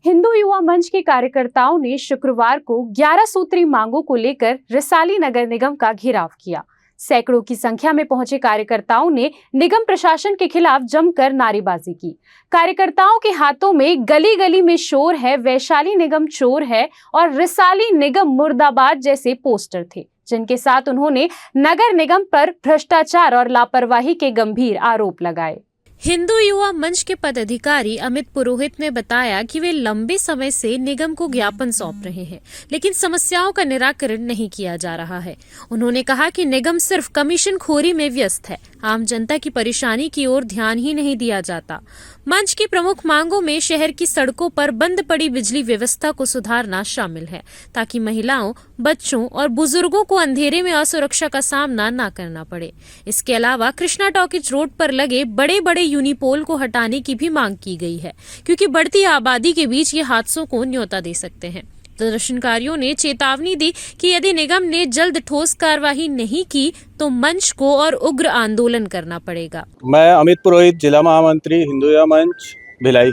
हिंदू युवा मंच के कार्यकर्ताओं ने शुक्रवार को 11 सूत्री मांगों को लेकर रिसाली नगर निगम का घेराव किया। सैकड़ों की संख्या में पहुंचे कार्यकर्ताओं ने निगम प्रशासन के खिलाफ जमकर नारेबाजी की। कार्यकर्ताओं के हाथों में गली गली में शोर है, वैशाली निगम चोर है और रिसाली निगम मुर्दाबाद जैसे पोस्टर थे, जिनके साथ उन्होंने नगर निगम पर भ्रष्टाचार और लापरवाही के गंभीर आरोप लगाए। हिंदू युवा मंच के पदाधिकारी अमित पुरोहित ने बताया कि वे लंबे समय से निगम को ज्ञापन सौंप रहे हैं, लेकिन समस्याओं का निराकरण नहीं किया जा रहा है। उन्होंने कहा कि निगम सिर्फ कमीशन खोरी में व्यस्त है, आम जनता की परेशानी की ओर ध्यान ही नहीं दिया जाता। मंच की प्रमुख मांगों में शहर की सड़कों पर बंद पड़ी बिजली व्यवस्था को सुधारना शामिल है, ताकि महिलाओं, बच्चों और बुजुर्गों को अंधेरे में असुरक्षा का सामना न करना पड़े। इसके अलावा कृष्णा टॉकीज रोड पर लगे बड़े बड़े यूनिपोल को हटाने की भी मांग की गई है, क्योंकि बढ़ती आबादी के बीच ये हादसों को न्योता दे सकते हैं। प्रदर्शनकारियों ने चेतावनी दी कि यदि निगम ने जल्द ठोस कार्रवाई नहीं की तो मंच को और उग्र आंदोलन करना पड़ेगा। मैं अमित पुरोहित, जिला महामंत्री हिंदू युवा मंच भिलाई।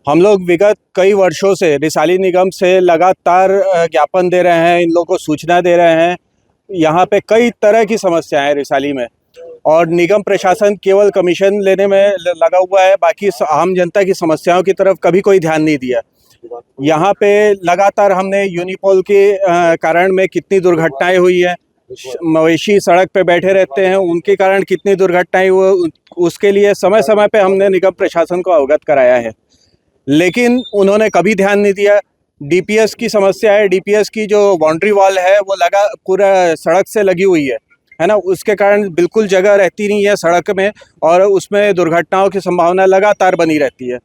हम लोग विगत कई वर्षों से रिसाली निगम से लगातार ज्ञापन दे रहे हैं, इन लोगों को सूचना दे रहे हैं। यहाँ पे कई तरह की समस्याएं हैं रिसाली में, और निगम प्रशासन केवल कमीशन लेने में लगा हुआ है, बाकी आम जनता की समस्याओं की तरफ कभी कोई ध्यान नहीं दिया। यहाँ पे लगातार हमने यूनिपोल के कारण में कितनी दुर्घटनाएं हुई है, मवेशी सड़क पे बैठे रहते हैं, उनके कारण कितनी दुर्घटनाएं हुई, उसके लिए समय समय पे हमने निगम प्रशासन को अवगत कराया है, लेकिन उन्होंने कभी ध्यान नहीं दिया। डीपीएस की समस्या है, डीपीएस की जो बाउंड्री वॉल है वो पूरा सड़क से लगी हुई है ना, उसके कारण बिल्कुल जगह रहती नहीं है सड़क में, और उसमें दुर्घटनाओं की संभावना लगातार बनी रहती है।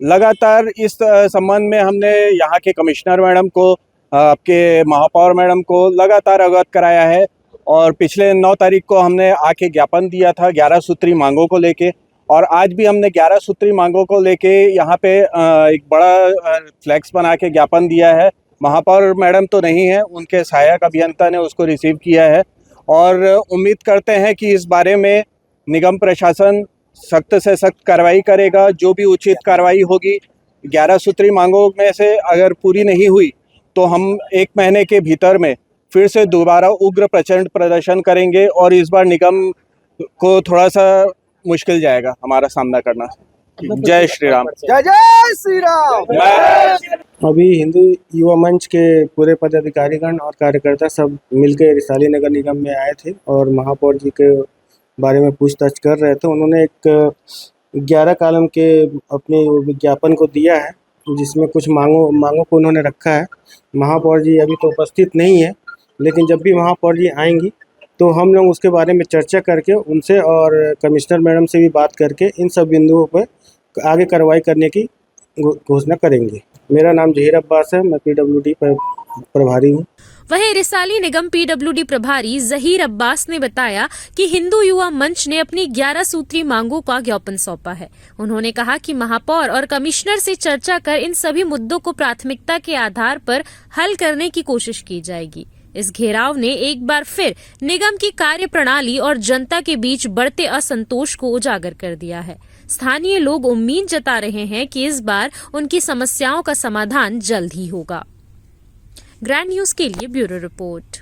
लगातार इस संबंध में हमने यहाँ के कमिश्नर मैडम को, आपके महापौर मैडम को लगातार अवगत कराया है, और पिछले 9 तारीख को हमने आके ज्ञापन दिया था 11 सूत्री मांगों को लेके, और आज भी हमने 11 सूत्री मांगों को लेके यहाँ पे एक बड़ा फ्लैक्स बना के ज्ञापन दिया है। महापौर मैडम तो नहीं है, उनके सहायक अभियंता ने उसको रिसीव किया है, और उम्मीद करते हैं कि इस बारे में निगम प्रशासन सख्त से सख्त कार्रवाई करेगा। जो भी उचित कार्रवाई होगी, 11 सूत्री मांगों में से अगर पूरी नहीं हुई तो हम 1 महीने के भीतर में फिर से दोबारा उग्र प्रचंड प्रदर्शन करेंगे, और इस बार निगम को थोड़ा सा मुश्किल जाएगा हमारा सामना करना। जय श्री राम। जय जय श्री राम। अभी हिंदू युवा मंच के पूरे पदाधिकारीगण और कार्यकर्ता सब मिलकर रिसाली नगर निगम में आए थे और महापौर जी के बारे में पूछताछ कर रहे थे। उन्होंने एक 11 कॉलम के अपने विज्ञापन को दिया है, जिसमें कुछ मांगों को उन्होंने रखा है। महापौर जी अभी तो उपस्थित नहीं है, लेकिन जब भी महापौर जी आएंगी तो हम लोग उसके बारे में चर्चा करके उनसे और कमिश्नर मैडम से भी बात करके इन सब बिंदुओं पर आगे कार्रवाई करने की घोषणा करेंगे। मेरा नाम जहीर अब्बास है, मैं पीडब्ल्यूडी प्रभारी हूँ। वहीं रिसाली निगम पीडब्ल्यूडी प्रभारी जहीर अब्बास ने बताया कि हिंदू युवा मंच ने अपनी 11 सूत्री मांगों का ज्ञापन सौंपा है। उन्होंने कहा कि महापौर और कमिश्नर से चर्चा कर इन सभी मुद्दों को प्राथमिकता के आधार पर हल करने की कोशिश की जाएगी। इस घेराव ने एक बार फिर निगम की कार्य प्रणाली और जनता के बीच बढ़ते असंतोष को उजागर कर दिया है। स्थानीय लोग उम्मीद जता रहे हैं कि इस बार उनकी समस्याओं का समाधान जल्द ही होगा। ग्रैंड न्यूज के लिए ब्यूरो रिपोर्ट।